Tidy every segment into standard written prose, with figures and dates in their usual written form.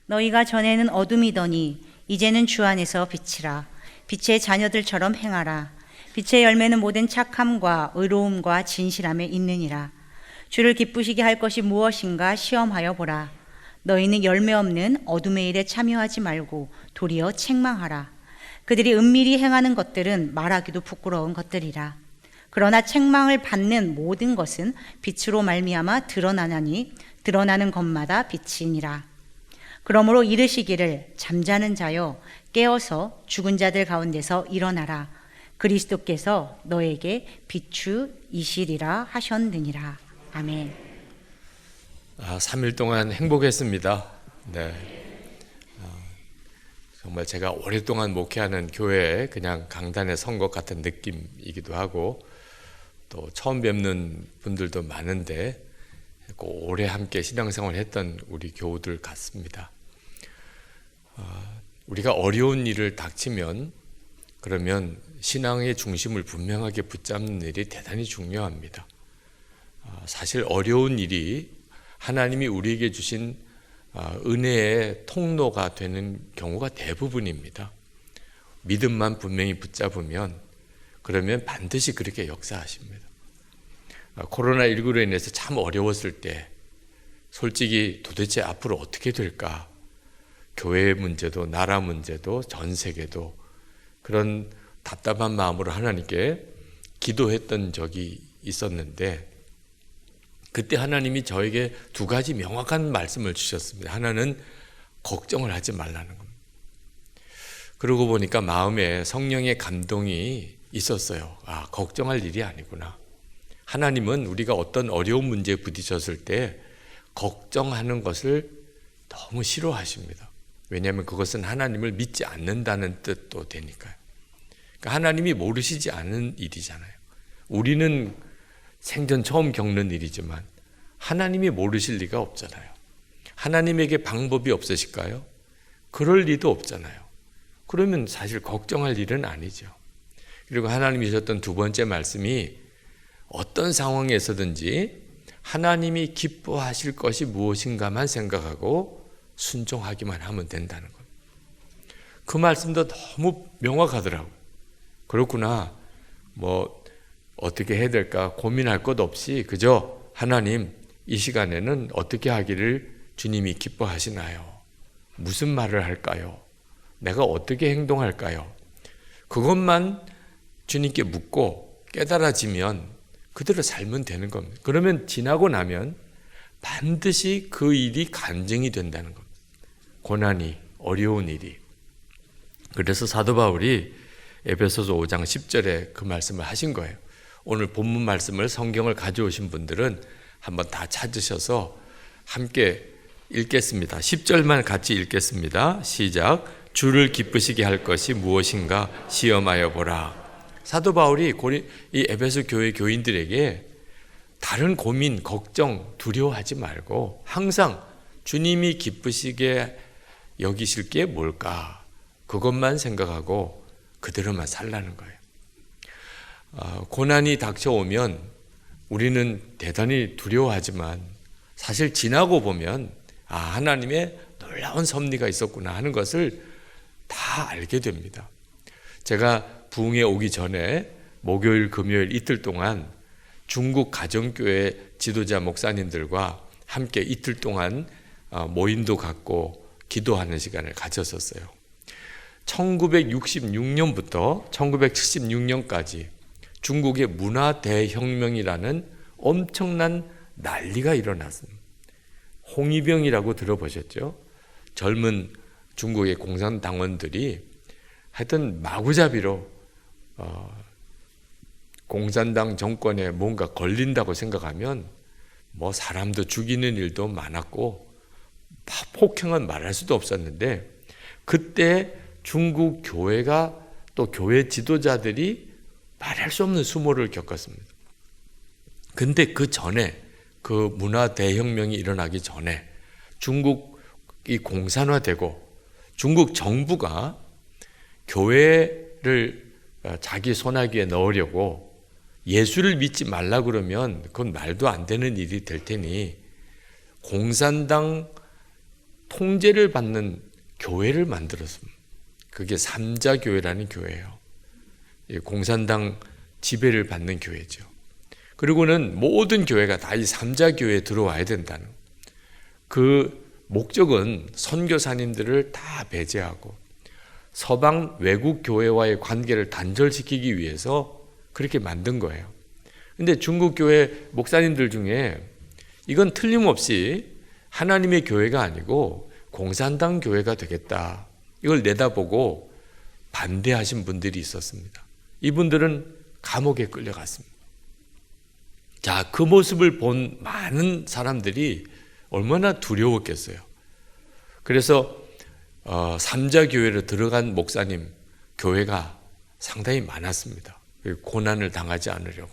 너희가 전에는 어둠이더니 이제는 주 안에서 빛이라. 빛의 자녀들처럼 행하라. 빛의 열매는 모든 착함과 의로움과 진실함에 있느니라. 주를 기쁘시게 할 것이 무엇인가 시험하여 보라. 너희는 열매 없는 어둠의 일에 참여하지 말고 도리어 책망하라. 그들이 은밀히 행하는 것들은 말하기도 부끄러운 것들이라. 그러나 책망을 받는 모든 것은 빛으로 말미암아 드러나나니 드러나는 것마다 빛이니라. 그러므로 이르시기를 잠자는 자여 깨어서 죽은 자들 가운데서 일어나라. 그리스도께서 너에게 비추이시리라 하셨느니라. 아멘. 3일 동안 행복했습니다. 네. 정말 제가 오랫동안 목회하는 교회에 그냥 강단에 선 것 같은 느낌이기도 하고, 또 처음 뵙는 분들도 많은데 오래 함께 신앙생활을 했던 우리 교우들 같습니다. 우리가 어려운 일을 닥치면 그러면 신앙의 중심을 분명하게 붙잡는 일이 대단히 중요합니다. 사실 어려운 일이 하나님이 우리에게 주신 은혜의 통로가 되는 경우가 대부분입니다. 믿음만 분명히 붙잡으면 그러면 반드시 그렇게 역사하십니다. 코로나19로 인해서 참 어려웠을 때 솔직히 도대체 앞으로 어떻게 될까? 교회의 문제도 나라 문제도 전 세계도 그런 답답한 마음으로 하나님께 기도했던 적이 있었는데, 그때 하나님이 저에게 두 가지 명확한 말씀을 주셨습니다. 하나는 걱정을 하지 말라는 겁니다. 그러고 보니까 마음에 성령의 감동이 있었어요. 걱정할 일이 아니구나. 하나님은 우리가 어떤 어려운 문제에 부딪혔을 때 걱정하는 것을 너무 싫어하십니다. 왜냐하면 그것은 하나님을 믿지 않는다는 뜻도 되니까요. 그러니까 하나님이 모르시지 않은 일이잖아요. 우리는 생전 처음 겪는 일이지만 하나님이 모르실 리가 없잖아요. 하나님에게 방법이 없으실까요? 그럴 리도 없잖아요. 그러면 사실 걱정할 일은 아니죠. 그리고 하나님이 주셨던 두 번째 말씀이 어떤 상황에서든지 하나님이 기뻐하실 것이 무엇인가만 생각하고 순종하기만 하면 된다는 것. 그 말씀도 너무 명확하더라고요. 그렇구나. 어떻게 해야 될까 고민할 것 없이 그저 하나님 이 시간에는 어떻게 하기를 주님이 기뻐하시나요? 무슨 말을 할까요? 내가 어떻게 행동할까요? 그것만 주님께 묻고 깨달아지면 그대로 살면 되는 겁니다. 그러면 지나고 나면 반드시 그 일이 간증이 된다는 겁니다. 고난이, 어려운 일이. 그래서 사도 바울이 에베소서 5장 10절에 그 말씀을 하신 거예요. 오늘 본문 말씀을 성경을 가져오신 분들은 한번 다 찾으셔서 함께 읽겠습니다. 10절만 같이 읽겠습니다. 시작. 주를 기쁘시게 할 것이 무엇인가 시험하여 보라. 사도 바울이 이 에베소 교회 교인들에게 다른 고민, 걱정, 두려워하지 말고 항상 주님이 기쁘시게 여기실 게 뭘까? 그것만 생각하고 그대로만 살라는 거예요. 고난이 닥쳐오면 우리는 대단히 두려워하지만 사실 지나고 보면 하나님의 놀라운 섭리가 있었구나 하는 것을 다 알게 됩니다. 제가 부흥에 오기 전에 목요일, 금요일 이틀 동안 중국 가정교회 지도자 목사님들과 함께 이틀 동안 모임도 갖고 기도하는 시간을 가졌었어요. 1966년부터 1976년까지 중국의 문화 대혁명이라는 엄청난 난리가 일어났습니다. 홍위병이라고 들어보셨죠? 젊은 중국의 공산당원들이 하여튼 마구잡이로 공산당 정권에 뭔가 걸린다고 생각하면 사람도 죽이는 일도 많았고 폭행은 말할 수도 없었는데, 그때 중국 교회가 또 교회 지도자들이 말할 수 없는 수모를 겪었습니다. 근데 그 전에 그 문화 대혁명이 일어나기 전에 중국이 공산화되고 중국 정부가 교회를 자기 손아귀에 넣으려고 예수를 믿지 말라 그러면 그건 말도 안 되는 일이 될 테니 공산당 통제를 받는 교회를 만들었습니다. 그게 삼자교회라는 교회예요. 공산당 지배를 받는 교회죠. 그리고는 모든 교회가 다 이 삼자교회에 들어와야 된다는 그 목적은 선교사님들을 다 배제하고 서방 외국 교회와의 관계를 단절시키기 위해서 그렇게 만든 거예요. 근데 중국 교회 목사님들 중에 이건 틀림없이 하나님의 교회가 아니고 공산당 교회가 되겠다, 이걸 내다보고 반대하신 분들이 있었습니다. 이분들은 감옥에 끌려갔습니다. 자, 그 모습을 본 많은 사람들이 얼마나 두려웠겠어요. 그래서 삼자교회로 들어간 목사님, 교회가 상당히 많았습니다. 고난을 당하지 않으려고.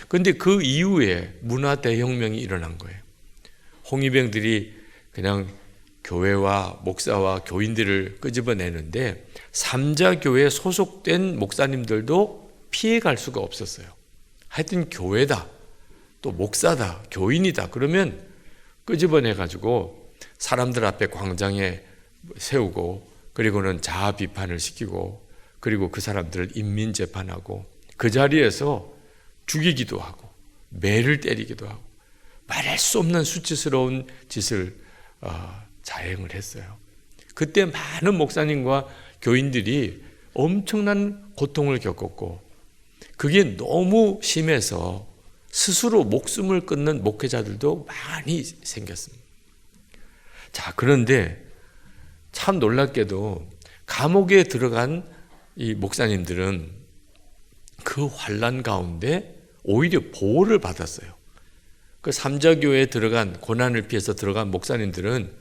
그런데 그 이후에 문화 대혁명이 일어난 거예요. 홍위병들이 그냥 교회와 목사와 교인들을 끄집어내는데 삼자교회에 소속된 목사님들도 피해갈 수가 없었어요. 하여튼 교회다, 또 목사다, 교인이다 그러면 끄집어내가지고 사람들 앞에 광장에 세우고, 그리고는 자아 비판을 시키고, 그리고 그 사람들을 인민재판하고 그 자리에서 죽이기도 하고 매를 때리기도 하고 말할 수 없는 수치스러운 짓을 자행을 했어요. 그때 많은 목사님과 교인들이 엄청난 고통을 겪었고, 그게 너무 심해서 스스로 목숨을 끊는 목회자들도 많이 생겼습니다. 자, 그런데 참 놀랍게도 감옥에 들어간 이 목사님들은 그 환난 가운데 오히려 보호를 받았어요. 그 삼자교회에 들어간, 고난을 피해서 들어간 목사님들은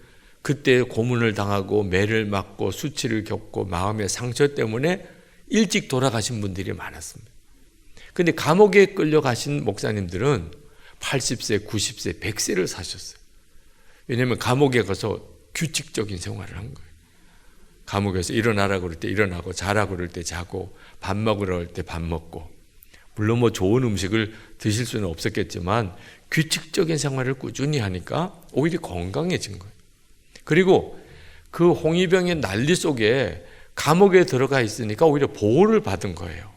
그때 고문을 당하고 매를 맞고 수치를 겪고 마음의 상처 때문에 일찍 돌아가신 분들이 많았습니다. 그런데 감옥에 끌려가신 목사님들은 80세, 90세, 100세를 사셨어요. 왜냐하면 감옥에 가서 규칙적인 생활을 한 거예요. 감옥에서 일어나라 그럴 때 일어나고, 자라 그럴 때 자고, 밥 먹으라 할 때 밥 먹고, 물론 뭐 좋은 음식을 드실 수는 없었겠지만 규칙적인 생활을 꾸준히 하니까 오히려 건강해진 거예요. 그리고 그 홍위병의 난리 속에 감옥에 들어가 있으니까 오히려 보호를 받은 거예요.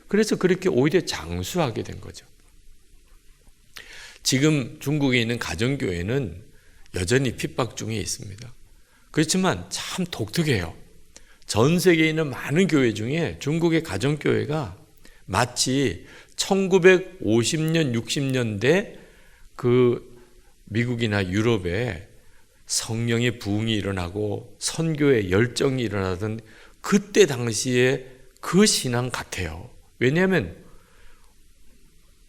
그래서 그렇게 오히려 장수하게 된 거죠. 지금 중국에 있는 가정교회는 여전히 핍박 중에 있습니다. 그렇지만 참 독특해요. 전 세계에 있는 많은 교회 중에 중국의 가정교회가 마치 1950년, 60년대 그 미국이나 유럽에 성령의 부흥이 일어나고 선교의 열정이 일어나던 그때 당시에 그 신앙 같아요. 왜냐하면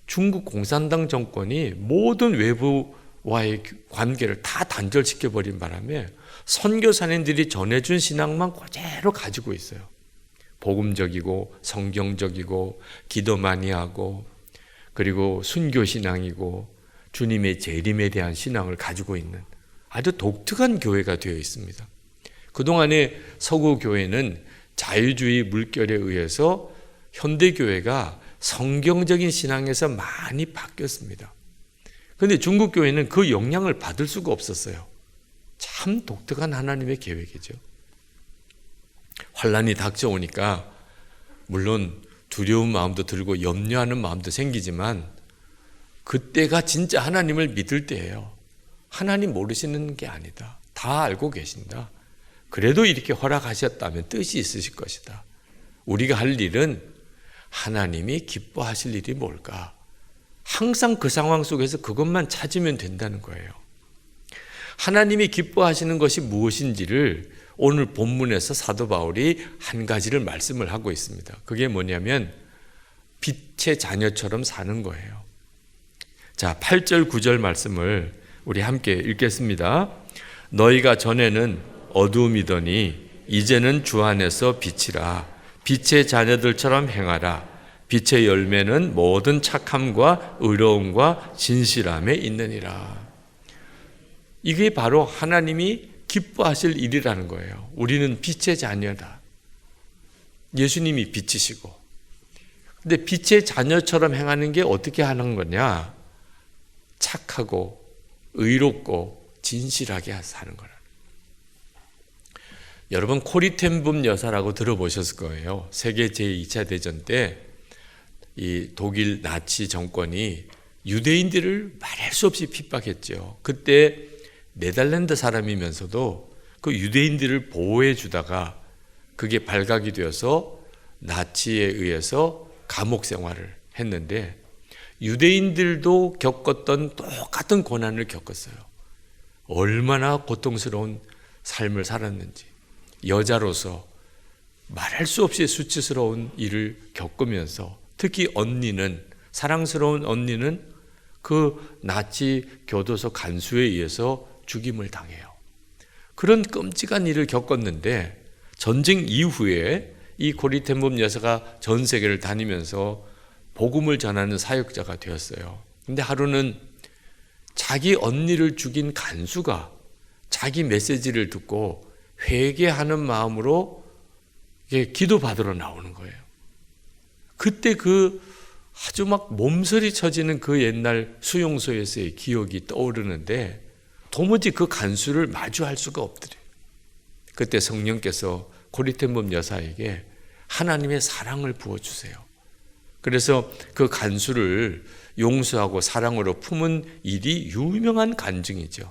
중국 공산당 정권이 모든 외부와의 관계를 다 단절시켜버린 바람에 선교사님들이 전해준 신앙만 그대로 가지고 있어요. 복음적이고 성경적이고 기도 많이 하고, 그리고 순교신앙이고 주님의 재림에 대한 신앙을 가지고 있는 아주 독특한 교회가 되어 있습니다. 그동안의 서구 교회는 자유주의 물결에 의해서 현대교회가 성경적인 신앙에서 많이 바뀌었습니다. 그런데 중국 교회는 그 영향을 받을 수가 없었어요. 참 독특한 하나님의 계획이죠. 환난이 닥쳐오니까 물론 두려운 마음도 들고 염려하는 마음도 생기지만 그때가 진짜 하나님을 믿을 때예요. 하나님 모르시는 게 아니다. 다 알고 계신다. 그래도 이렇게 허락하셨다면 뜻이 있으실 것이다. 우리가 할 일은 하나님이 기뻐하실 일이 뭘까? 항상 그 상황 속에서 그것만 찾으면 된다는 거예요. 하나님이 기뻐하시는 것이 무엇인지를 오늘 본문에서 사도 바울이 한 가지를 말씀을 하고 있습니다. 그게 뭐냐면 빛의 자녀처럼 사는 거예요. 자, 8절 9절 말씀을 우리 함께 읽겠습니다. 너희가 전에는 어두움이더니 이제는 주 안에서 빛이라. 빛의 자녀들처럼 행하라. 빛의 열매는 모든 착함과 의로움과 진실함에 있느니라. 이게 바로 하나님이 기뻐하실 일이라는 거예요. 우리는 빛의 자녀다. 예수님이 빛이시고. 근데 빛의 자녀처럼 행하는 게 어떻게 하는 거냐? 착하고 의롭고 진실하게 사는 거라. 여러분 코리텐붐 여사라고 들어보셨을 거예요. 세계 제2차 대전 때 이 독일 나치 정권이 유대인들을 말할 수 없이 핍박했죠. 그때 네덜란드 사람이면서도 그 유대인들을 보호해 주다가 그게 발각이 되어서 나치에 의해서 감옥 생활을 했는데 유대인들도 겪었던 똑같은 고난을 겪었어요. 얼마나 고통스러운 삶을 살았는지, 여자로서 말할 수 없이 수치스러운 일을 겪으면서 특히 언니는, 사랑스러운 언니는 그 나치 교도소 간수에 의해서 죽임을 당해요. 그런 끔찍한 일을 겪었는데 전쟁 이후에 이 코리텐붐 여사가 전 세계를 다니면서 복음을 전하는 사역자가 되었어요. 근데 하루는 자기 언니를 죽인 간수가 자기 메시지를 듣고 회개하는 마음으로 기도받으러 나오는 거예요. 그때 그 아주 막 몸서리 쳐지는 그 옛날 수용소에서의 기억이 떠오르는데 도무지 그 간수를 마주할 수가 없더래요. 그때 성령께서 코리텐붐 여사에게 하나님의 사랑을 부어주세요. 그래서 그 간수를 용서하고 사랑으로 품은 일이 유명한 간증이죠.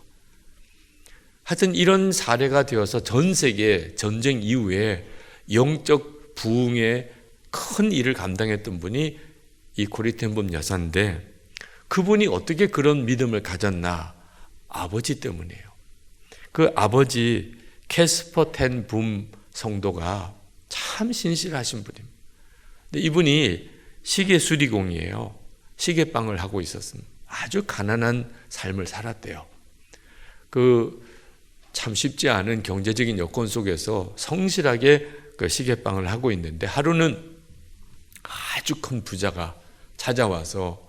하여튼 이런 사례가 되어서 전 세계 전쟁 이후에 영적 부흥의 큰 일을 감당했던 분이 이 코리텐붐 여사인데 그분이 어떻게 그런 믿음을 가졌나? 아버지 때문이에요. 그 아버지 캐스퍼 텐 붐 성도가 참 신실하신 분입니다. 근데 이분이 시계 수리공이에요. 시계방을 하고 있었습니다. 아주 가난한 삶을 살았대요. 참 쉽지 않은 경제적인 여건 속에서 성실하게 그 시계방을 하고 있는데 하루는 아주 큰 부자가 찾아와서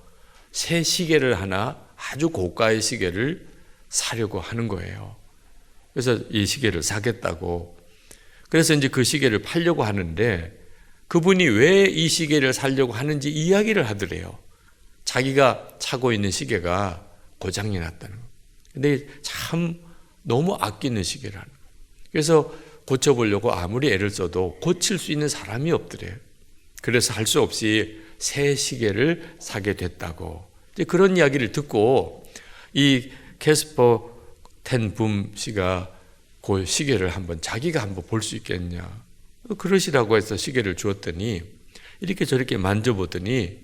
새 시계를 하나 아주 고가의 시계를 사려고 하는 거예요. 그래서 이 시계를 사겠다고. 그래서 이제 그 시계를 팔려고 하는데 그분이 왜 이 시계를 사려고 하는지 이야기를 하더래요. 자기가 차고 있는 시계가 고장이 났다는 거예요. 근데 참 너무 아끼는 시계를 하는 거예요. 그래서 고쳐보려고 아무리 애를 써도 고칠 수 있는 사람이 없더래요. 그래서 할 수 없이 새 시계를 사게 됐다고. 이제 그런 이야기를 듣고 이 캐스퍼 텐 붐 씨가 그 시계를 자기가 한번 볼 수 있겠냐. 그러시라고 해서 시계를 주었더니 이렇게 저렇게 만져보더니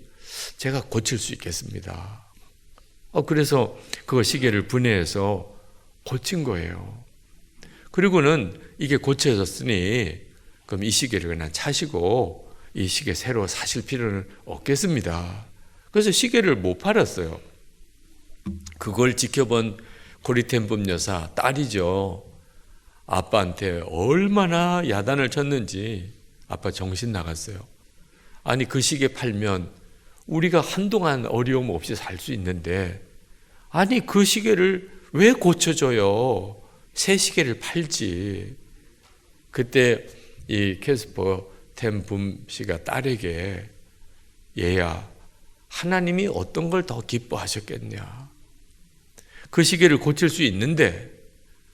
제가 고칠 수 있겠습니다. 그래서 그 시계를 분해해서 고친 거예요. 그리고는 이게 고쳐졌으니 그럼 이 시계를 그냥 차시고 이 시계 새로 사실 필요는 없겠습니다. 그래서 시계를 못 팔았어요. 그걸 지켜본 코리텐붐 여사 딸이죠. 아빠한테 얼마나 야단을 쳤는지 아빠 정신 나갔어요. 아니 그 시계 팔면 우리가 한동안 어려움 없이 살 수 있는데 아니 그 시계를 왜 고쳐줘요? 새 시계를 팔지. 그때 이 캐스퍼 텐 붐 씨가 딸에게 얘야 하나님이 어떤 걸 더 기뻐하셨겠냐. 그 시계를 고칠 수 있는데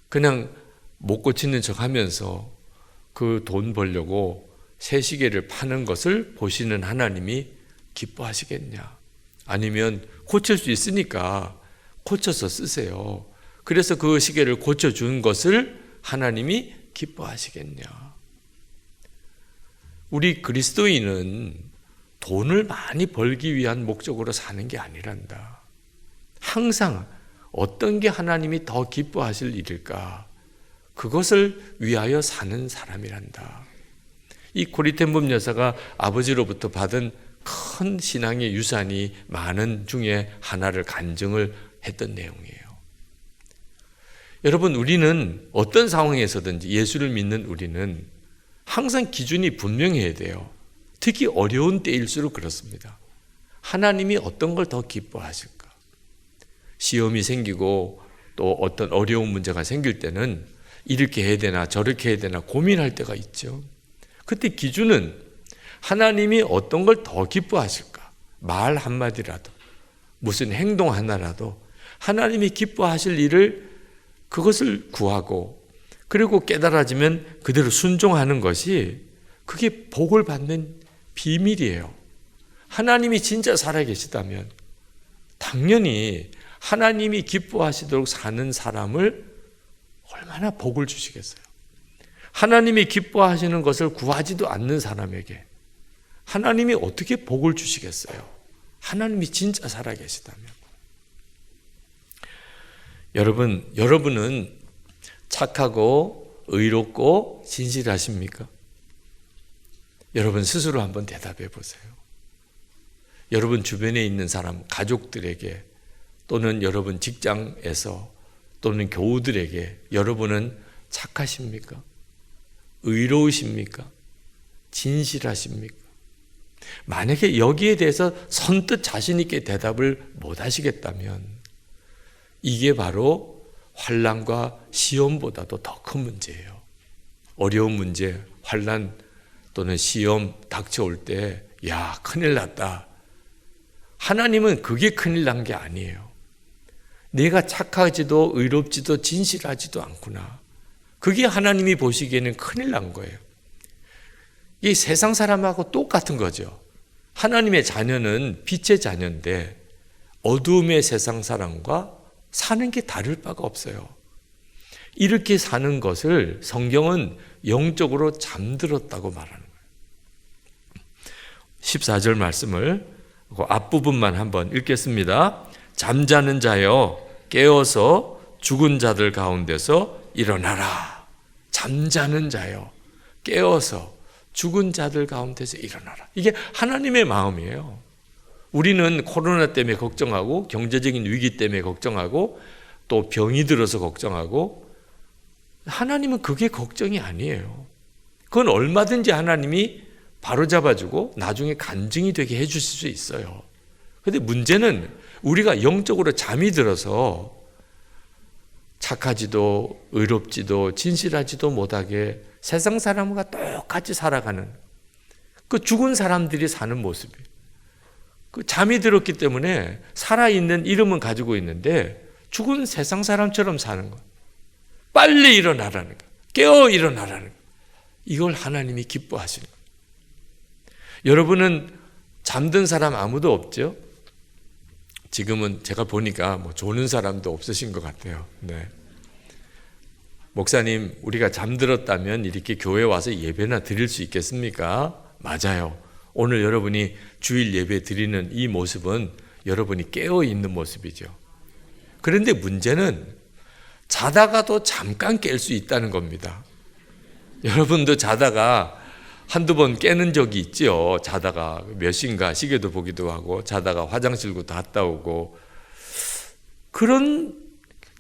그냥 못 고치는 척 하면서 그 돈 벌려고 새 시계를 파는 것을 보시는 하나님이 기뻐하시겠냐. 아니면 고칠 수 있으니까 고쳐서 쓰세요. 그래서 그 시계를 고쳐준 것을 하나님이 기뻐하시겠냐. 우리 그리스도인은 돈을 많이 벌기 위한 목적으로 사는 게 아니란다. 항상 어떤 게 하나님이 더 기뻐하실 일일까? 그것을 위하여 사는 사람이란다. 이 코리텐붐 여사가 아버지로부터 받은 큰 신앙의 유산이 많은 중에 하나를 간증을 했던 내용이에요. 여러분, 우리는 어떤 상황에서든지 예수를 믿는 우리는 항상 기준이 분명해야 돼요. 특히 어려운 때일수록 그렇습니다. 하나님이 어떤 걸 더 기뻐하실까? 시험이 생기고 또 어떤 어려운 문제가 생길 때는 이렇게 해야 되나 저렇게 해야 되나 고민할 때가 있죠. 그때 기준은 하나님이 어떤 걸 더 기뻐하실까? 말 한마디라도 무슨 행동 하나라도 하나님이 기뻐하실 일을 그것을 구하고 그리고 깨달아지면 그대로 순종하는 것이 그게 복을 받는 비밀이에요. 하나님이 진짜 살아계시다면 당연히 하나님이 기뻐하시도록 사는 사람을 얼마나 복을 주시겠어요. 하나님이 기뻐하시는 것을 구하지도 않는 사람에게 하나님이 어떻게 복을 주시겠어요? 하나님이 진짜 살아계시다면. 여러분은 착하고 의롭고 진실하십니까? 여러분 스스로 한번 대답해 보세요. 여러분 주변에 있는 사람, 가족들에게 또는 여러분 직장에서 또는 교우들에게 여러분은 착하십니까? 의로우십니까? 진실하십니까? 만약에 여기에 대해서 선뜻 자신 있게 대답을 못 하시겠다면 이게 바로 환난과 시험보다도 더 큰 문제예요. 어려운 문제, 환난 또는 시험 닥쳐올 때 야, 큰일 났다. 하나님은 그게 큰일 난 게 아니에요. 내가 착하지도 의롭지도 진실하지도 않구나. 그게 하나님이 보시기에는 큰일 난 거예요. 이 세상 사람하고 똑같은 거죠. 하나님의 자녀는 빛의 자녀인데 어두움의 세상 사람과 사는 게 다를 바가 없어요. 이렇게 사는 것을 성경은 영적으로 잠들었다고 말하는 거예요. 14절 말씀을 그 앞부분만 한번 읽겠습니다. 잠자는 자여 깨어서 죽은 자들 가운데서 일어나라. 잠자는 자여 깨어서 죽은 자들 가운데서 일어나라. 이게 하나님의 마음이에요. 우리는 코로나 때문에 걱정하고 경제적인 위기 때문에 걱정하고 또 병이 들어서 걱정하고 하나님은 그게 걱정이 아니에요. 그건 얼마든지 하나님이 바로잡아주고 나중에 간증이 되게 해주실 수 있어요. 그런데 문제는 우리가 영적으로 잠이 들어서 착하지도 의롭지도 진실하지도 못하게 세상 사람과 똑같이 살아가는 그 죽은 사람들이 사는 모습이에요. 그 잠이 들었기 때문에 살아있는 이름은 가지고 있는데 죽은 세상 사람처럼 사는 거예요. 빨리 일어나라는 거예요. 깨어 일어나라는 거예요. 이걸 하나님이 기뻐하시는 거예요. 여러분은 잠든 사람 아무도 없죠? 지금은 제가 보니까 뭐 조는 사람도 없으신 것 같아요. 네. 목사님, 우리가 잠들었다면 이렇게 교회 와서 예배나 드릴 수 있겠습니까? 맞아요. 오늘 여러분이 주일 예배 드리는 이 모습은 여러분이 깨어 있는 모습이죠. 그런데 문제는 자다가도 잠깐 깰 수 있다는 겁니다. 여러분도 자다가 한두 번 깨는 적이 있죠. 자다가 몇 시인가 시계도 보기도 하고 자다가 화장실도 갔다 오고 그런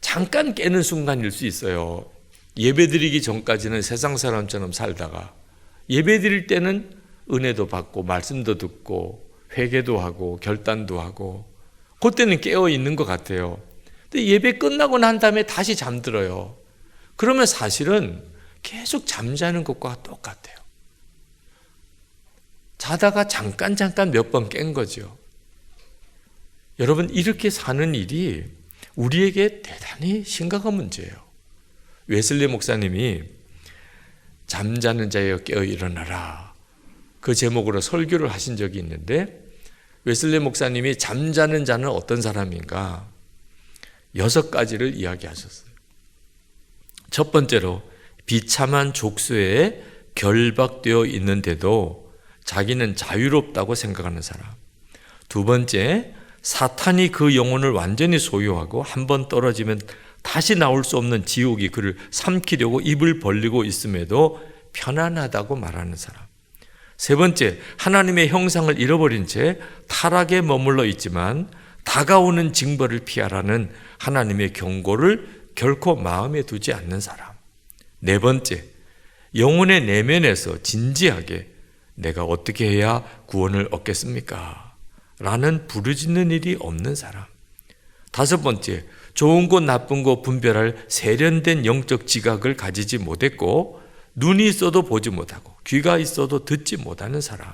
잠깐 깨는 순간일 수 있어요. 예배드리기 전까지는 세상 사람처럼 살다가 예배드릴 때는 은혜도 받고 말씀도 듣고 회개도 하고 결단도 하고 그때는 깨어 있는 것 같아요. 근데 예배 끝나고 난 다음에 다시 잠들어요. 그러면 사실은 계속 잠자는 것과 똑같아요. 자다가 잠깐 몇 번 깬 거죠. 여러분 이렇게 사는 일이 우리에게 대단히 심각한 문제예요. 웨슬리 목사님이 잠자는 자여 깨어 일어나라 그 제목으로 설교를 하신 적이 있는데 웨슬리 목사님이 잠자는 자는 어떤 사람인가 6가지를 이야기하셨어요. 첫 번째로 비참한 족쇄에 결박되어 있는데도 자기는 자유롭다고 생각하는 사람. 두 번째, 사탄이 그 영혼을 완전히 소유하고 한번 떨어지면 다시 나올 수 없는 지옥이 그를 삼키려고 입을 벌리고 있음에도 편안하다고 말하는 사람. 세 번째, 하나님의 형상을 잃어버린 채 타락에 머물러 있지만 다가오는 징벌을 피하라는 하나님의 경고를 결코 마음에 두지 않는 사람. 네 번째, 영혼의 내면에서 진지하게 내가 어떻게 해야 구원을 얻겠습니까? 라는 부르짖는 일이 없는 사람. 다섯 번째, 좋은 것 나쁜 것 분별할 세련된 영적 지각을 가지지 못했고 눈이 있어도 보지 못하고 귀가 있어도 듣지 못하는 사람.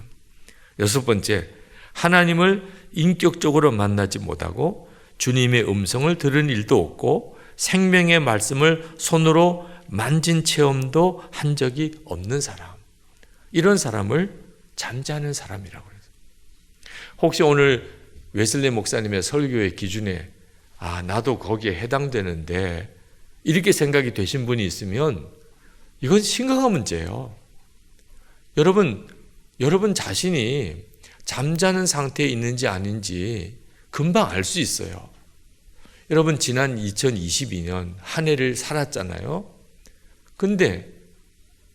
여섯 번째, 하나님을 인격적으로 만나지 못하고 주님의 음성을 들은 일도 없고 생명의 말씀을 손으로 만진 체험도 한 적이 없는 사람, 이런 사람을 잠자는 사람이라고 해요. 혹시 오늘 웨슬리 목사님의 설교의 기준에 나도 거기에 해당되는데 이렇게 생각이 되신 분이 있으면 이건 심각한 문제예요. 여러분 자신이 잠자는 상태에 있는지 아닌지 금방 알 수 있어요. 여러분 지난 2022년 한 해를 살았잖아요. 근데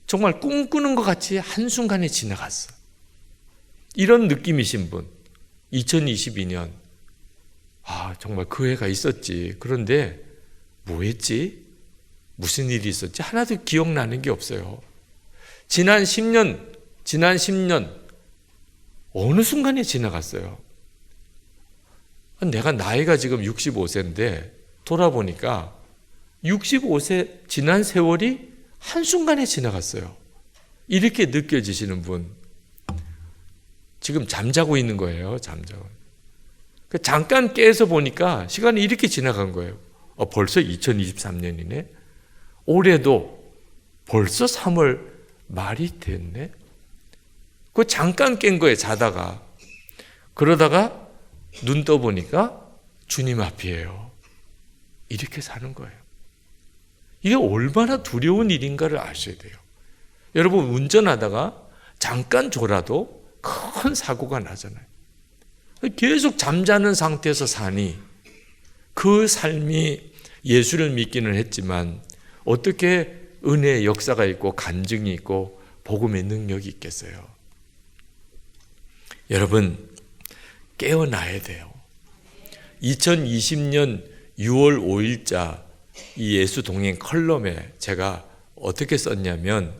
정말 꿈꾸는 것 같이 한순간에 지나갔어. 이런 느낌이신 분, 2022년 정말 그 해가 있었지. 그런데 뭐 했지? 무슨 일이 있었지? 하나도 기억나는 게 없어요. 지난 10년 어느 순간에 지나갔어요. 내가 나이가 지금 65세인데 돌아보니까 65세 지난 세월이 한순간에 지나갔어요. 이렇게 느껴지시는 분, 지금 잠자고 있는 거예요. 잠자고. 잠깐 깨서 보니까 시간이 이렇게 지나간 거예요. 벌써 2023년이네. 올해도 벌써 3월 말이 됐네. 잠깐 깬 거예요. 자다가. 그러다가 눈 떠보니까 주님 앞이에요. 이렇게 사는 거예요. 이게 얼마나 두려운 일인가를 아셔야 돼요. 여러분 운전하다가 잠깐 졸아도 큰 사고가 나잖아요. 계속 잠자는 상태에서 사니 그 삶이 예수를 믿기는 했지만 어떻게 은혜의 역사가 있고 간증이 있고 복음의 능력이 있겠어요. 여러분 깨어나야 돼요. 2020년 6월 5일자 이 예수 동행 컬럼에 제가 어떻게 썼냐면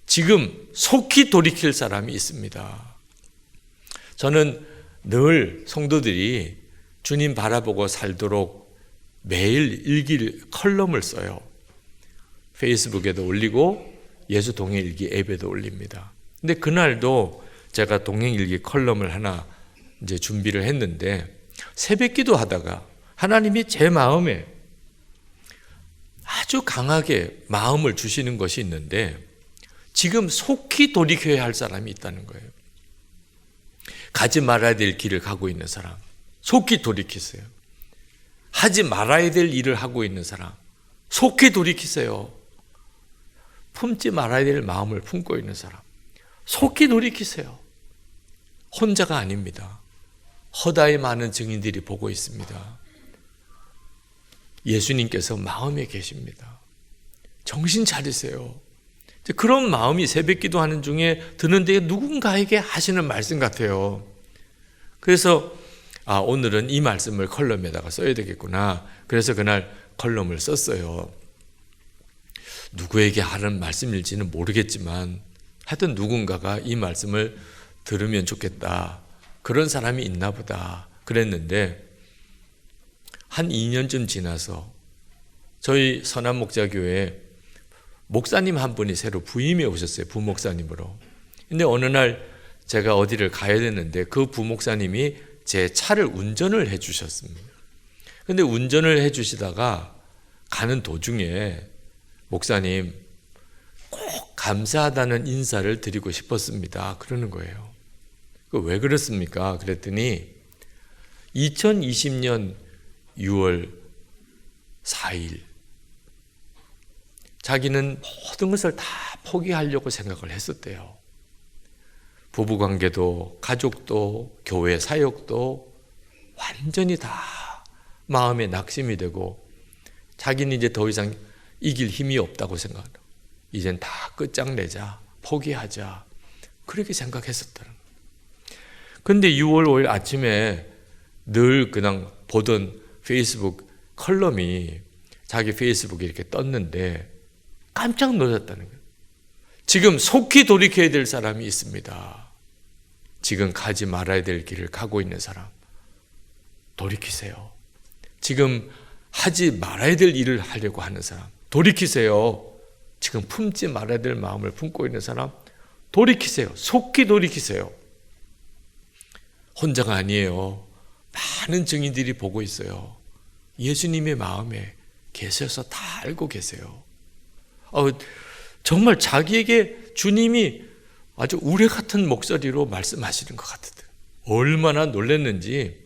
지금 속히 돌이킬 사람이 있습니다. 저는 늘 성도들이 주님 바라보고 살도록 매일 일기 컬럼을 써요. 페이스북에도 올리고 예수 동행 일기 앱에도 올립니다. 근데 그날도 제가 동행 일기 컬럼을 하나 이제 준비를 했는데 새벽 기도하다가 하나님이 제 마음에 아주 강하게 마음을 주시는 것이 있는데 지금 속히 돌이켜야 할 사람이 있다는 거예요. 가지 말아야 될 길을 가고 있는 사람, 속히 돌이키세요. 하지 말아야 될 일을 하고 있는 사람, 속히 돌이키세요. 품지 말아야 될 마음을 품고 있는 사람, 속히 돌이키세요. 혼자가 아닙니다. 허다의 많은 증인들이 보고 있습니다. 예수님께서 마음에 계십니다. 정신 차리세요. 그런 마음이 새벽 기도하는 중에 드는데 누군가에게 하시는 말씀 같아요. 그래서 오늘은 이 말씀을 컬럼에다가 써야 되겠구나. 그래서 그날 컬럼을 썼어요. 누구에게 하는 말씀일지는 모르겠지만 하여튼 누군가가 이 말씀을 들으면 좋겠다. 그런 사람이 있나 보다. 그랬는데 한 2년쯤 지나서 저희 선한목자교회에 목사님 한 분이 새로 부임해 오셨어요. 부목사님으로. 근데 어느 날 제가 어디를 가야 되는데 그 부목사님이 제 차를 운전을 해 주셨습니다. 근데 운전을 해 주시다가 가는 도중에 목사님 꼭 감사하다는 인사를 드리고 싶었습니다. 그러는 거예요. 왜 그렇습니까? 그랬더니 2020년 6월 4일 자기는 모든 것을 다 포기하려고 생각을 했었대요. 부부관계도 가족도 교회 사역도 완전히 다 마음에 낙심이 되고 자기는 이제 더 이상 이길 힘이 없다고 생각하고 이젠 다 끝장내자, 포기하자 그렇게 생각했었다는 거예요. 근데 6월 5일 아침에 늘 그냥 보던 페이스북 컬럼이 자기 페이스북에 이렇게 떴는데 깜짝 놀랐다는 거예요. 지금 속히 돌이켜야 될 사람이 있습니다. 지금 가지 말아야 될 길을 가고 있는 사람 돌이키세요. 지금 하지 말아야 될 일을 하려고 하는 사람 돌이키세요. 지금 품지 말아야 될 마음을 품고 있는 사람 돌이키세요. 속히 돌이키세요. 혼자가 아니에요. 많은 증인들이 보고 있어요. 예수님의 마음에 계셔서 다 알고 계세요. 정말 자기에게 주님이 아주 우레 같은 목소리로 말씀하시는 것 같았어요. 얼마나 놀랐는지.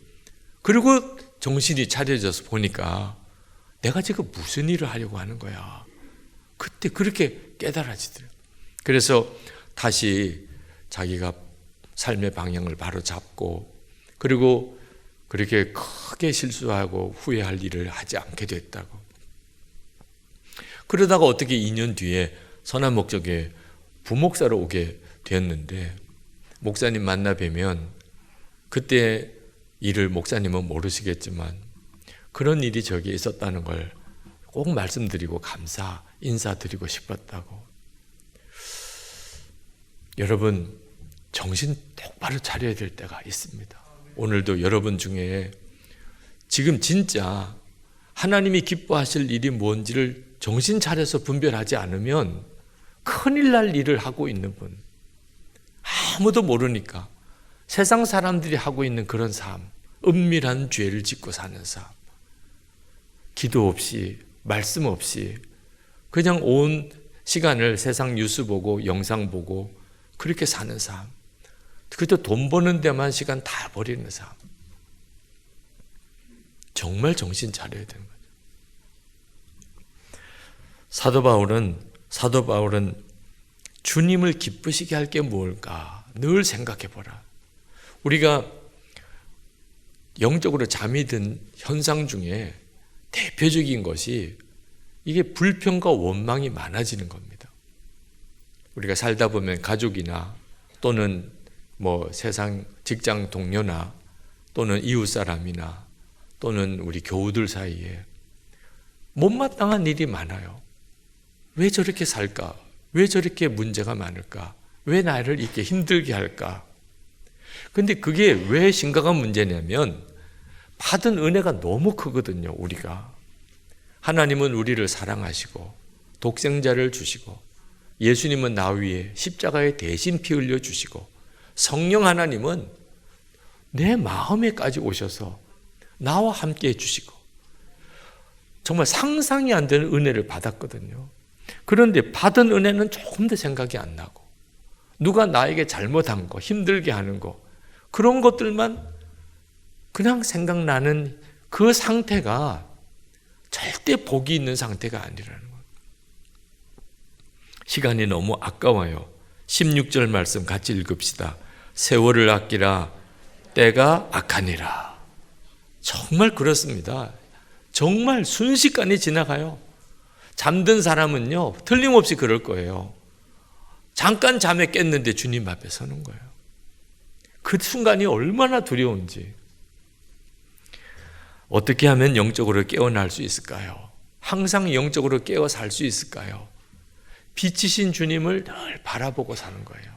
그리고 정신이 차려져서 보니까 내가 지금 무슨 일을 하려고 하는 거야. 그때 그렇게 깨달아지더라고요. 그래서 다시 자기가 삶의 방향을 바로 잡고, 그리고 그렇게 크게 실수하고 후회할 일을 하지 않게 됐다고. 그러다가 어떻게 2년 뒤에 선한 목적에 부목사로 오게 되었는데, 목사님 만나 뵈면 그때 일을 목사님은 모르시겠지만 그런 일이 저기에 있었다는 걸 꼭 말씀드리고 인사드리고 싶었다고. 여러분, 정신 똑바로 차려야 될 때가 있습니다. 오늘도 여러분 중에 지금 진짜 하나님이 기뻐하실 일이 뭔지를 정신 차려서 분별하지 않으면 큰일 날 일을 하고 있는 분, 아무도 모르니까 세상 사람들이 하고 있는 그런 삶, 은밀한 죄를 짓고 사는 삶, 기도 없이 말씀 없이 그냥 온 시간을 세상 뉴스 보고 영상 보고 그렇게 사는 삶, 그저 돈 버는 데만 시간 다 버리는 삶. 정말 정신 차려야 되는 거죠. 사도 바울은 주님을 기쁘시게 할 게 뭘까 늘 생각해 보라. 우리가 영적으로 잠이 든 현상 중에 대표적인 것이 이게 불평과 원망이 많아지는 겁니다. 우리가 살다 보면 가족이나 또는 세상 직장 동료나 또는 이웃 사람이나 또는 우리 교우들 사이에 못마땅한 일이 많아요. 왜 저렇게 살까? 왜 저렇게 문제가 많을까? 왜 나를 이렇게 힘들게 할까? 근데 그게 왜 심각한 문제냐면 받은 은혜가 너무 크거든요. 우리가 하나님은 우리를 사랑하시고 독생자를 주시고 예수님은 나 위에 십자가에 대신 피 흘려 주시고 성령 하나님은 내 마음에까지 오셔서 나와 함께 해주시고 정말 상상이 안 되는 은혜를 받았거든요. 그런데 받은 은혜는 조금 더 생각이 안 나고 누가 나에게 잘못한 거, 힘들게 하는 거, 그런 것들만 그냥 생각나는 그 상태가 절대 복이 있는 상태가 아니라는 거예요. 시간이 너무 아까워요. 16절 말씀 같이 읽읍시다. 세월을 아끼라 때가 악하니라. 정말 그렇습니다. 정말 순식간에 지나가요. 잠든 사람은요, 틀림없이 그럴 거예요. 잠깐 잠에 깼는데 주님 앞에 서는 거예요. 그 순간이 얼마나 두려운지. 어떻게 하면 영적으로 깨어날 수 있을까요? 항상 영적으로 깨어 살 수 있을까요? 빛이신 주님을 늘 바라보고 사는 거예요.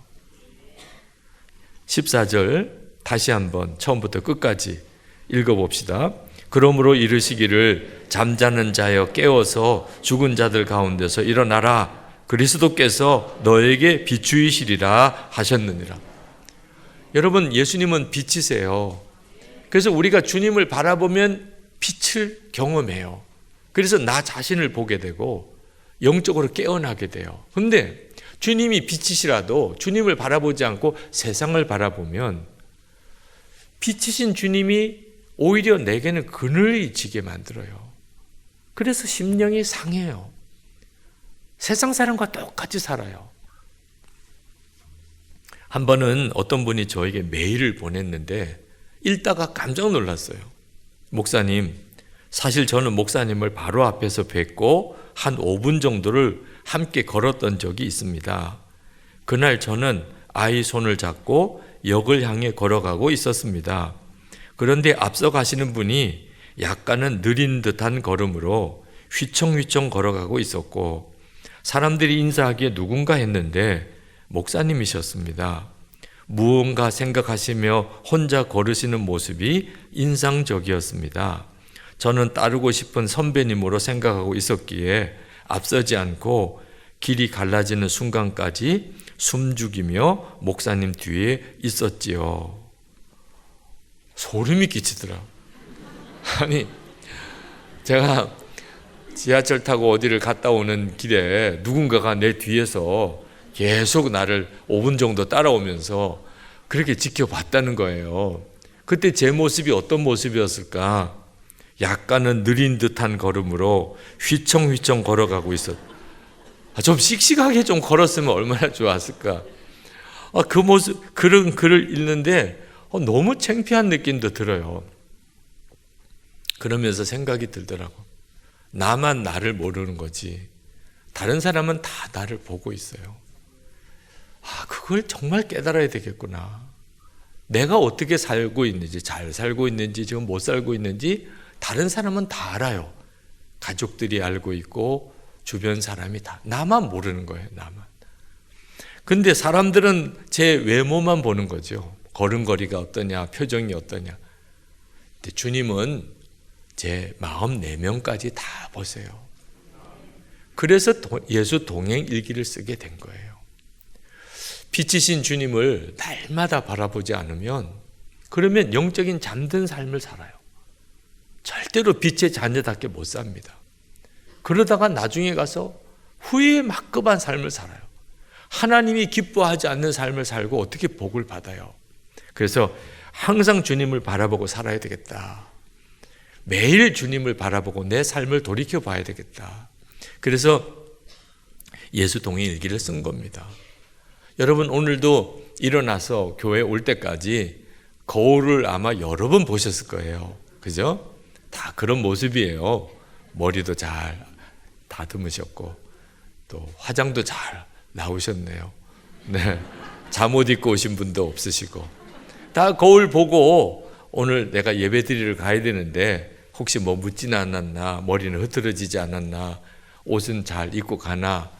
14절 다시 한번 처음부터 끝까지 읽어봅시다. 그러므로 이르시기를 잠자는 자여 깨어서 죽은 자들 가운데서 일어나라. 그리스도께서 너에게 비추이시리라 하셨느니라. 여러분, 예수님은 빛이세요. 그래서 우리가 주님을 바라보면 빛을 경험해요. 그래서 나 자신을 보게 되고 영적으로 깨어나게 돼요. 그런데 주님이 빛이시라도 주님을 바라보지 않고 세상을 바라보면 빛이신 주님이 오히려 내게는 그늘이 지게 만들어요. 그래서 심령이 상해요. 세상 사람과 똑같이 살아요. 한 번은 어떤 분이 저에게 메일을 보냈는데 읽다가 깜짝 놀랐어요. 목사님, 사실 저는 목사님을 바로 앞에서 뵙고 한 5분 정도를 함께 걸었던 적이 있습니다. 그날 저는 아이 손을 잡고 역을 향해 걸어가고 있었습니다. 그런데 앞서 가시는 분이 약간은 느린 듯한 걸음으로 휘청휘청 걸어가고 있었고 사람들이 인사하기에 누군가 했는데 목사님이셨습니다. 무언가 생각하시며 혼자 걸으시는 모습이 인상적이었습니다. 저는 따르고 싶은 선배님으로 생각하고 있었기에 앞서지 않고 길이 갈라지는 순간까지 숨죽이며 목사님 뒤에 있었지요. 소름이 끼치더라. 아니, 제가 지하철 타고 어디를 갔다 오는 길에 누군가가 내 뒤에서 계속 나를 5분 정도 따라오면서 그렇게 지켜봤다는 거예요. 그때 제 모습이 어떤 모습이었을까? 약간은 느린 듯한 걸음으로 휘청휘청 걸어가고 있었. 좀 씩씩하게 좀 걸었으면 얼마나 좋았을까? 그 모습, 그런 글을 읽는데 너무 창피한 느낌도 들어요. 그러면서 생각이 들더라고. 나만 나를 모르는 거지. 다른 사람은 다 나를 보고 있어요. 그걸 정말 깨달아야 되겠구나. 내가 어떻게 살고 있는지, 잘 살고 있는지, 지금 못 살고 있는지 다른 사람은 다 알아요. 가족들이 알고 있고 주변 사람이 다. 나만 모르는 거예요. 나만. 근데 사람들은 제 외모만 보는 거죠. 걸음걸이가 어떠냐, 표정이 어떠냐. 근데 주님은 제 마음 내면까지 다 보세요. 그래서 예수 동행 일기를 쓰게 된 거예요. 빛이신 주님을 날마다 바라보지 않으면 그러면 영적인 잠든 삶을 살아요. 절대로 빛의 자녀답게 못 삽니다. 그러다가 나중에 가서 후회에 막급한 삶을 살아요. 하나님이 기뻐하지 않는 삶을 살고 어떻게 복을 받아요? 그래서 항상 주님을 바라보고 살아야 되겠다. 매일 주님을 바라보고 내 삶을 돌이켜 봐야 되겠다. 그래서 예수 동행 일기를 쓴 겁니다. 여러분 오늘도 일어나서 교회 올 때까지 거울을 아마 여러 번 보셨을 거예요. 그죠? 다 그런 모습이에요. 머리도 잘 다듬으셨고 또 화장도 잘 나오셨네요. 네, 잠옷 입고 오신 분도 없으시고 다 거울 보고 오늘 내가 예배드리러 가야 되는데 혹시 뭐 묻지는 않았나, 머리는 흐트러지지 않았나, 옷은 잘 입고 가나.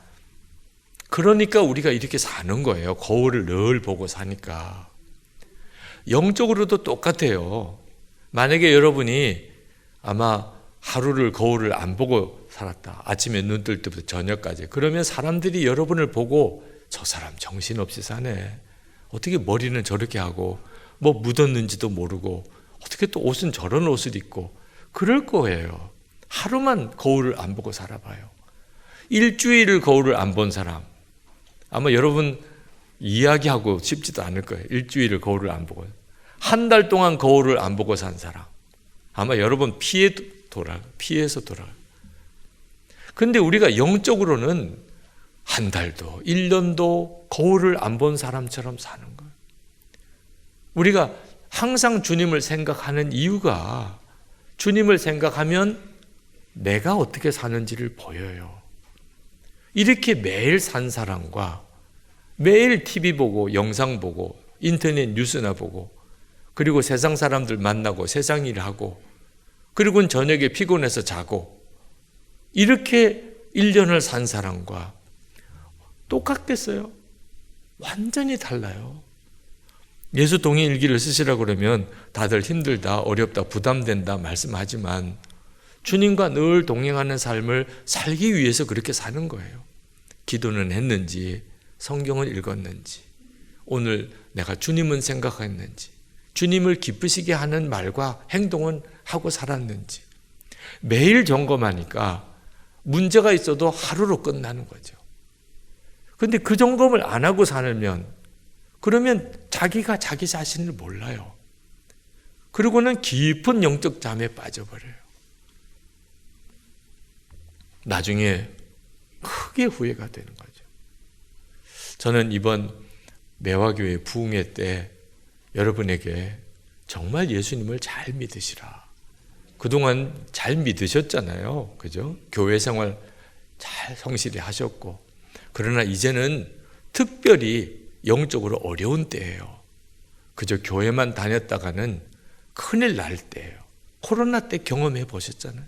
그러니까 우리가 이렇게 사는 거예요. 거울을 늘 보고 사니까. 영적으로도 똑같아요. 만약에 여러분이 아마 하루를 거울을 안 보고 살았다. 아침에 눈 뜰 때부터 저녁까지. 그러면 사람들이 여러분을 보고 저 사람 정신없이 사네. 어떻게 머리는 저렇게 하고 뭐 묻었는지도 모르고 어떻게 또 옷은 저런 옷을 입고 그럴 거예요. 하루만 거울을 안 보고 살아봐요. 일주일을 거울을 안 본 사람 아마 여러분 이야기하고 싶지도 않을 거예요. 일주일을 거울을 안 보고. 한 달 동안 거울을 안 보고 산 사람 아마 여러분 피해서 돌아가요. 그런데 우리가 영적으로는 한 달도 1년도 거울을 안 본 사람처럼 사는 거예요. 우리가 항상 주님을 생각하는 이유가 주님을 생각하면 내가 어떻게 사는지를 보여요. 이렇게 매일 산 사람과 매일 TV 보고 영상 보고 인터넷 뉴스나 보고 그리고 세상 사람들 만나고 세상 일 하고 그리고 저녁에 피곤해서 자고 이렇게 1년을 산 사람과 똑같겠어요? 완전히 달라요. 예수 동행 일기를 쓰시라고 그러면 다들 힘들다, 어렵다, 부담된다 말씀하지만 주님과 늘 동행하는 삶을 살기 위해서 그렇게 사는 거예요. 기도는 했는지, 성경을 읽었는지, 오늘 내가 주님은 생각했는지, 주님을 기쁘시게 하는 말과 행동은 하고 살았는지 매일 점검하니까 문제가 있어도 하루로 끝나는 거죠. 그런데 그 점검을 안 하고 살면 그러면 자기가 자기 자신을 몰라요. 그리고는 깊은 영적 잠에 빠져버려요. 나중에 크게 후회가 되는 거죠. 저는 이번 매화교회 부흥회 때 여러분에게 정말 예수님을 잘 믿으시라. 그동안 잘 믿으셨잖아요. 그죠? 교회 생활 잘 성실히 하셨고. 그러나 이제는 특별히 영적으로 어려운 때예요. 그저 교회만 다녔다가는 큰일 날 때예요. 코로나 때 경험해 보셨잖아요.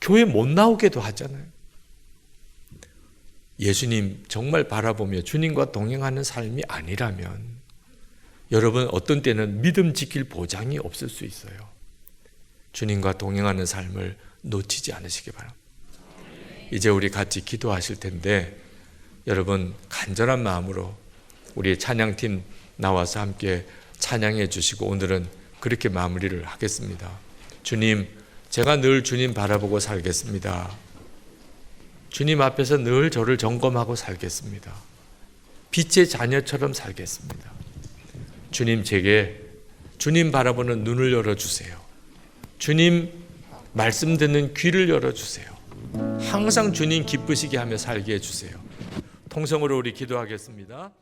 교회 못 나오게도 하잖아요. 예수님 정말 바라보며 주님과 동행하는 삶이 아니라면 여러분 어떤 때는 믿음 지킬 보장이 없을 수 있어요. 주님과 동행하는 삶을 놓치지 않으시기 바랍니다. 이제 우리 같이 기도하실 텐데 여러분 간절한 마음으로 우리 찬양팀 나와서 함께 찬양해 주시고 오늘은 그렇게 마무리를 하겠습니다. 주님, 제가 늘 주님 바라보고 살겠습니다. 주님 앞에서 늘 저를 점검하고 살겠습니다. 빛의 자녀처럼 살겠습니다. 주님 제게 주님 바라보는 눈을 열어주세요. 주님 말씀 듣는 귀를 열어주세요. 항상 주님 기쁘시게 하며 살게 해주세요. 통성으로 우리 기도하겠습니다.